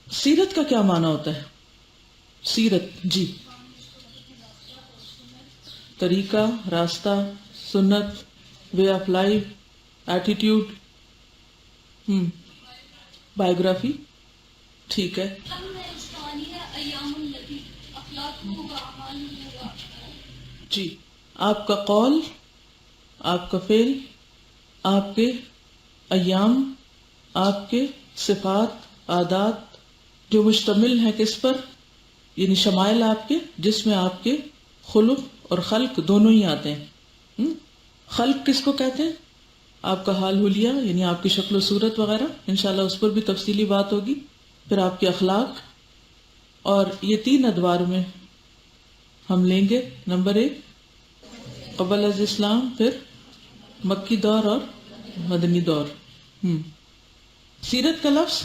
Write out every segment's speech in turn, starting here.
سیرت کا کیا معنی ہوتا ہے؟ سیرت جی، طریقہ، راستہ، سنت، way of life, attitude, biography, ٹھیک ہے. جی، آپ کا قول، آپ کا فعل، آپ کے ایام، آپ کے صفات، عادات جو مشتمل ہیں کس پر، یعنی شمائل آپ کے، جس میں آپ کے خلق اور خلق دونوں ہی آتے ہیں. خلق کس کو کہتے ہیں؟ آپ کا حال حلیہ، یعنی آپ کی شکل و صورت وغیرہ، انشاءاللہ اس پر بھی تفصیلی بات ہوگی. پھر آپ کے اخلاق، اور یہ 3 ادوار میں ہم لیں گے. نمبر 1 قبل از اسلام، پھر مکی دور اور مدنی دور. سیرت کا لفظ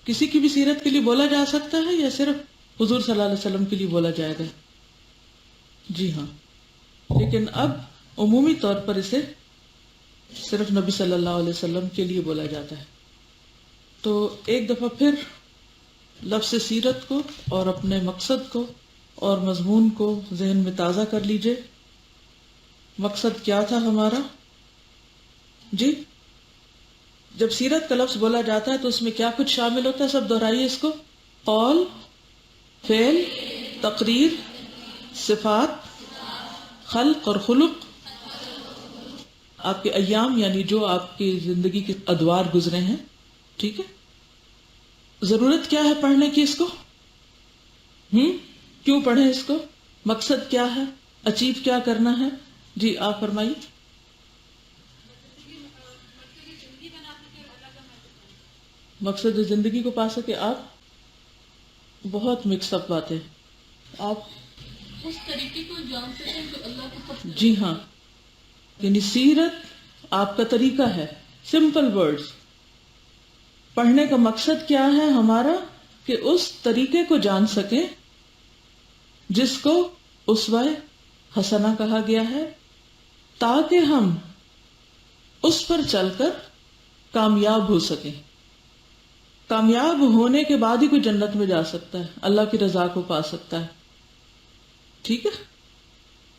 کسی کی بھی سیرت کے لیے بولا جا سکتا ہے یا صرف حضور صلی اللہ علیہ وسلم کے لیے بولا جائے گا؟ جی ہاں، لیکن اب عمومی طور پر اسے صرف نبی صلی اللہ علیہ وسلم کے لیے بولا جاتا ہے. تو ایک دفعہ پھر لفظ سیرت کو اور اپنے مقصد کو اور مضمون کو ذہن میں تازہ کر لیجئے. مقصد کیا تھا ہمارا؟ جی، جب سیرت کا لفظ بولا جاتا ہے تو اس میں کیا کچھ شامل ہوتا ہے؟ سب دہرائیے اس کو. قول، فعل، تقریر، صفات، خلق اور خلق، آپ کے ایام یعنی جو آپ کی زندگی کے ادوار گزرے ہیں. ٹھیک ہے، ضرورت کیا ہے پڑھنے کی اس کو؟ کیوں پڑھیں اس کو؟ مقصد کیا ہے؟ اچیو کیا کرنا ہے؟ جی آپ فرمائیے. مقصد زندگی کو پا سکے آپ، بہت مکس اپ باتیں، آپ اس طریقے کو جان سکیں جو اللہ کو پسند. جی ہاں، یعنی سیرت آپ کا طریقہ ہے. Simple words. پڑھنے کا مقصد کیا ہے ہمارا؟ کہ اس طریقے کو جان سکیں جس کو اسوہ حسنہ کہا گیا ہے، تاکہ ہم اس پر چل کر کامیاب ہو سکیں. کامیاب ہونے کے بعد ہی کوئی جنت میں جا سکتا ہے، اللہ کی رضا کو پا سکتا ہے. ٹھیک ہے،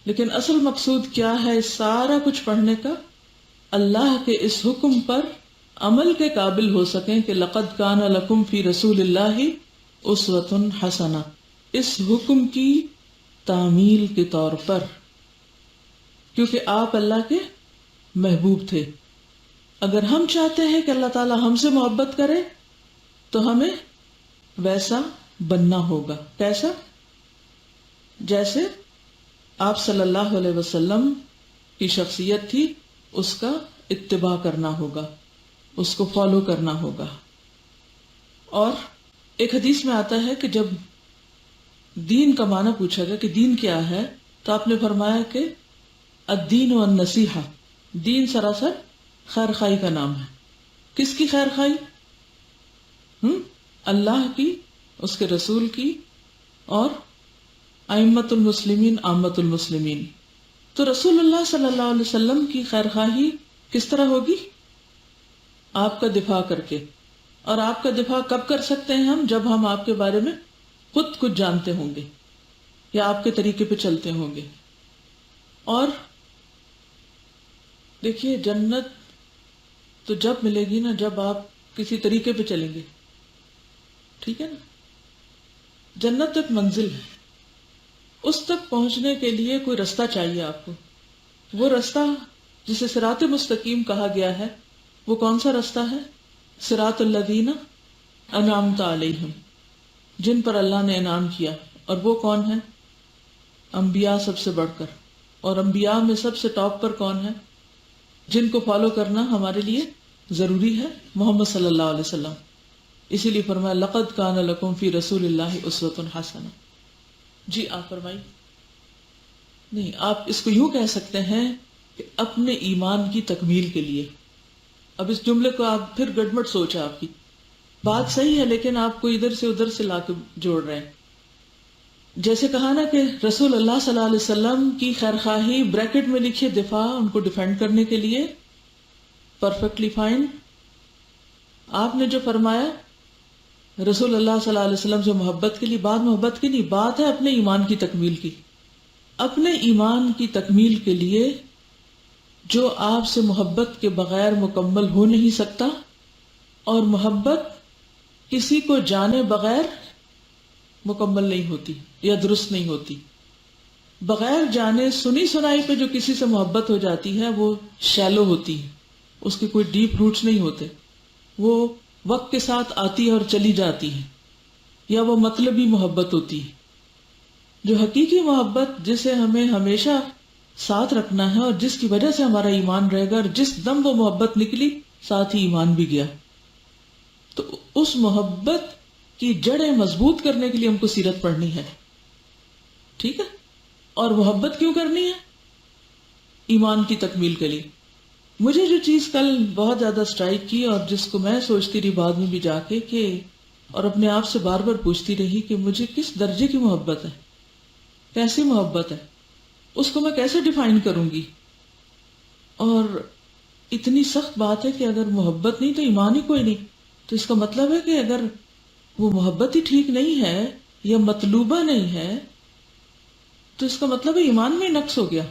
لیکن اصل مقصود کیا ہے اس سارا کچھ پڑھنے کا؟ اللہ کے اس حکم پر عمل کے قابل ہو سکیں کہ لقد کان لکم فی رسول اللہ اسوۃ حسنہ، اس حکم کی تعمیل کے طور پر، کیونکہ آپ اللہ کے محبوب تھے. اگر ہم چاہتے ہیں کہ اللہ تعالی ہم سے محبت کرے تو ہمیں ویسا بننا ہوگا. کیسا؟ جیسے آپ صلی اللہ علیہ وسلم کی شخصیت تھی، اس کا اتباع کرنا ہوگا، اس کو فالو کرنا ہوگا. اور ایک حدیث میں آتا ہے کہ جب دین کا معنی پوچھا گیا کہ دین کیا ہے، تو آپ نے فرمایا کہ الدین والنصیحہ، دین سراسر خیر خواہی کا نام ہے. کس کی خیر خواہی؟ اللہ کی، اس کے رسول کی، اور ائمۃ المسلمین، عامۃ المسلمین. تو رسول اللہ صلی اللہ علیہ وسلم کی خیر خواہی کس طرح ہوگی؟ آپ کا دفاع کر کے. اور آپ کا دفاع کب کر سکتے ہیں ہم؟ جب ہم آپ کے بارے میں خود کچھ جانتے ہوں گے یا آپ کے طریقے پہ چلتے ہوں گے. اور دیکھیے، جنت تو جب ملے گی نا جب آپ کسی طریقے پہ چلیں گے. ٹھیک ہے نا؟ جنت ایک منزل ہے، اس تک پہنچنے کے لیے کوئی رستہ چاہیے آپ کو. وہ رستہ جسے صراط مستقیم کہا گیا ہے، وہ کون سا رستہ ہے؟ صراط الذین انعمت علیہم، جن پر اللہ نے انعام کیا. اور وہ کون ہے؟ انبیاء سب سے بڑھ کر. اور انبیاء میں سب سے ٹاپ پر کون ہے جن کو فالو کرنا ہمارے لیے ضروری ہے؟ محمد صلی اللہ علیہ وسلم. اسی لیے فرمایا لقد کان لکم فی رسول اللہ اسوۃ حسنہ. جی آپ فرمائیے. نہیں، آپ اس کو یوں کہہ سکتے ہیں کہ اپنے ایمان کی تکمیل کے لیے. اب اس جملے کو آپ پھر گڑبڑ سوچ ہے، آپ کی بات صحیح ہے لیکن آپ کو ادھر سے ادھر سے لا کے جوڑ رہے ہیں. جیسے کہا نا کہ رسول اللہ صلی اللہ علیہ وسلم کی خیر خواہی بریکٹ میں لکھیے دفاع، ان کو ڈیفینڈ کرنے کے لیے. Perfectly fine. آپ نے جو فرمایا رسول اللہ صلی اللہ علیہ وسلم سے محبت کے لیے بات محبت کی نہیں، بات ہے اپنے ایمان کی تکمیل کی. اپنے ایمان کی تکمیل کے لیے جو آپ سے محبت کے بغیر مکمل ہو نہیں سکتا، اور محبت کسی کو جانے بغیر مکمل نہیں ہوتی یا درست نہیں ہوتی. بغیر جانے سنی سنائی پہ جو کسی سے محبت ہو جاتی ہے وہ شیلو ہوتی ہے، اس کے کوئی ڈیپ روٹس نہیں ہوتے، وہ وقت کے ساتھ آتی ہے اور چلی جاتی ہے، یا وہ مطلبی محبت ہوتی ہے. جو حقیقی محبت جسے ہمیں ہمیشہ ساتھ رکھنا ہے اور جس کی وجہ سے ہمارا ایمان رہے گا، اور جس دم وہ محبت نکلی ساتھ ہی ایمان بھی گیا، تو اس محبت کی جڑیں مضبوط کرنے کے لیے ہم کو سیرت پڑھنی ہے. ٹھیک ہے؟ اور محبت کیوں کرنی ہے؟ ایمان کی تکمیل کے لیے. مجھے جو چیز کل بہت زیادہ سٹرائک کی اور جس کو میں سوچتی رہی بعد میں بھی جا کے کہ اور اپنے آپ سے بار بار پوچھتی رہی کہ مجھے کس درجے کی محبت ہے، کیسی محبت ہے، اس کو میں کیسے ڈیفائن کروں گی. اور اتنی سخت بات ہے کہ اگر محبت نہیں تو ایمان ہی کوئی نہیں. تو اس کا مطلب ہے کہ اگر وہ محبت ہی ٹھیک نہیں ہے یا مطلوبہ نہیں ہے تو اس کا مطلب ہے ایمان میں نقص ہو گیا.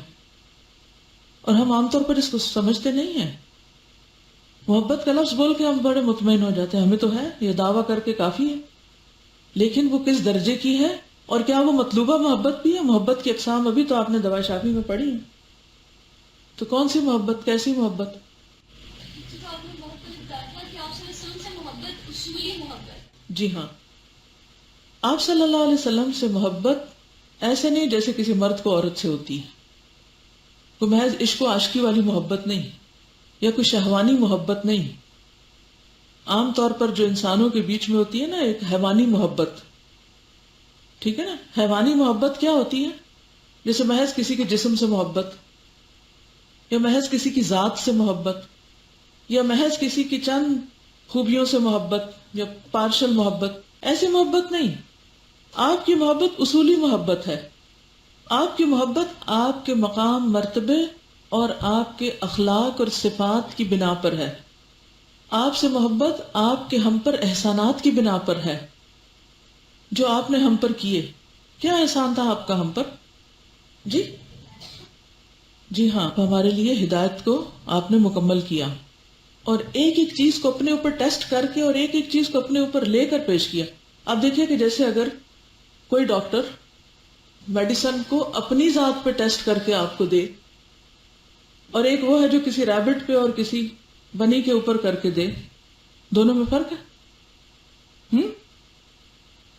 اور ہم عام طور پر اس کو سمجھتے نہیں ہیں. محبت کا لفظ بول کے ہم بڑے مطمئن ہو جاتے ہیں، ہمیں تو ہے، یہ دعویٰ کر کے کافی ہے. لیکن وہ کس درجے کی ہے اور کیا وہ مطلوبہ محبت بھی ہے؟ محبت کی اقسام ابھی تو آپ نے دوا شافی میں پڑھی ہیں. تو کون سی محبت، کیسی محبت؟ جی ہاں، آپ صلی اللہ علیہ وسلم سے محبت ایسے نہیں جیسے کسی مرد کو عورت سے ہوتی ہے. کوئی محض عشق و عاشقی والی محبت نہیں، یا کوئی شہوانی محبت نہیں. عام طور پر جو انسانوں کے بیچ میں ہوتی ہے نا ایک حیوانی محبت، ٹھیک ہے نا. حیوانی محبت کیا ہوتی ہے؟ جیسے محض کسی کے جسم سے محبت، یا محض کسی کی ذات سے محبت، یا محض کسی کی چند خوبیوں سے محبت، یا پارشل محبت. ایسی محبت نہیں. آپ کی محبت اصولی محبت ہے. آپ کی محبت آپ کے مقام، مرتبے اور آپ کے اخلاق اور صفات کی بنا پر ہے. آپ سے محبت آپ کے ہم پر احسانات کی بنا پر ہے جو آپ نے ہم پر کیے. کیا احسان تھا آپ کا ہم پر؟ جی ہاں، ہمارے لیے ہدایت کو آپ نے مکمل کیا، اور ایک ایک چیز کو اپنے اوپر ٹیسٹ کر کے اور ایک ایک چیز کو اپنے اوپر لے کر پیش کیا. آپ دیکھیں کہ جیسے اگر کوئی ڈاکٹر میڈیسن کو اپنی ذات پہ ٹیسٹ کر کے آپ کو دے، اور ایک وہ ہے جو کسی ریبٹ پہ اور کسی بنی کے اوپر کر کے دے، دونوں میں فرق ہے.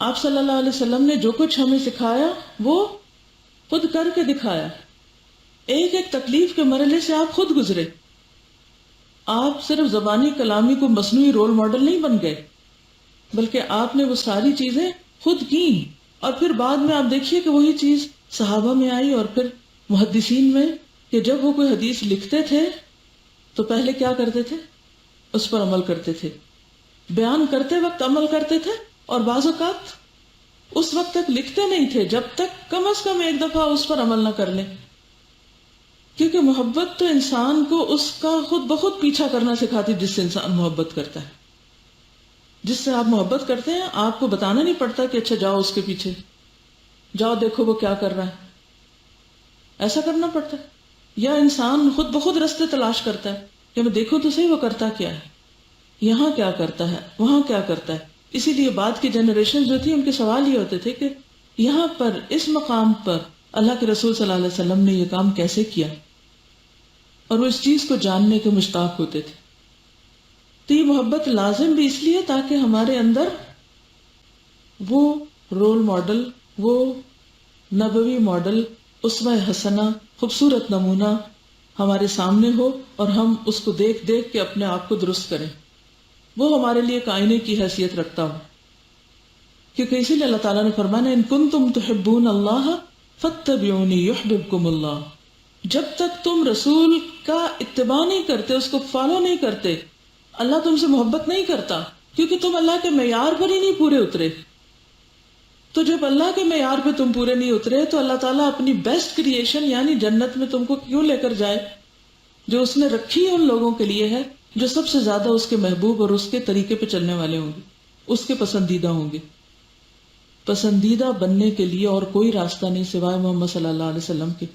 آپ صلی اللہ علیہ وسلم نے جو کچھ ہمیں سکھایا وہ خود کر کے دکھایا. ایک ایک تکلیف کے مرحلے سے آپ خود گزرے. آپ صرف زبانی کلامی کو مصنوعی رول ماڈل نہیں بن گئے، بلکہ آپ نے وہ ساری چیزیں خود کی. اور پھر بعد میں آپ دیکھیے کہ وہی چیز صحابہ میں آئی اور پھر محدثین میں، کہ جب وہ کوئی حدیث لکھتے تھے تو پہلے کیا کرتے تھے؟ اس پر عمل کرتے تھے. بیان کرتے وقت عمل کرتے تھے، اور بعض اوقات اس وقت تک لکھتے نہیں تھے جب تک کم از کم ایک دفعہ اس پر عمل نہ کر لیں. کیونکہ محبت تو انسان کو اس کا خود بخود پیچھا کرنا سکھاتی، جس سے انسان محبت کرتا ہے. جس سے آپ محبت کرتے ہیں آپ کو بتانا نہیں پڑتا کہ اچھا جاؤ اس کے پیچھے، جاؤ دیکھو وہ کیا کر رہا ہے. ایسا کرنا پڑتا ہے. یا انسان خود بخود رستے تلاش کرتا ہے کہ میں دیکھوں تو صحیح وہ کرتا کیا ہے، یہاں کیا کرتا ہے، وہاں کیا کرتا ہے. اسی لیے بعد کی جنریشن جو تھی ان کے سوال یہ ہوتے تھے کہ یہاں پر اس مقام پر اللہ کے رسول صلی اللہ علیہ وسلم نے یہ کام کیسے کیا، اور وہ اس چیز کو جاننے کے مشتاق ہوتے تھے. تو یہ محبت لازم بھی اس لیے تاکہ ہمارے اندر وہ رول ماڈل، وہ نبوی ماڈل، اسوہ حسنہ، خوبصورت نمونہ ہمارے سامنے ہو، اور ہم اس کو دیکھ دیکھ کے اپنے آپ کو درست کریں. وہ ہمارے لیے ایک آئینے کی حیثیت رکھتا ہو. کیونکہ اسی لیے اللہ تعالیٰ نے فرمایا ان کنتم تحبون اللہ فاتبعونی یحببکم اللہ. جب تک تم رسول کا اتباع نہیں کرتے، اس کو فالو نہیں کرتے، اللہ تم سے محبت نہیں کرتا، کیونکہ تم اللہ کے معیار پر ہی نہیں پورے اترے. تو جب اللہ کے معیار پہ تم پورے نہیں اترے تو اللہ تعالیٰ اپنی بیسٹ کریشن یعنی جنت میں تم کو کیوں لے کر جائے، جو اس نے رکھی ان لوگوں کے لیے ہے جو سب سے زیادہ اس کے محبوب اور اس کے طریقے پہ چلنے والے ہوں گے. اس کے پسندیدہ ہوں گے. پسندیدہ بننے کے لیے اور کوئی راستہ نہیں سوائے محمد صلی اللہ علیہ وسلم کے.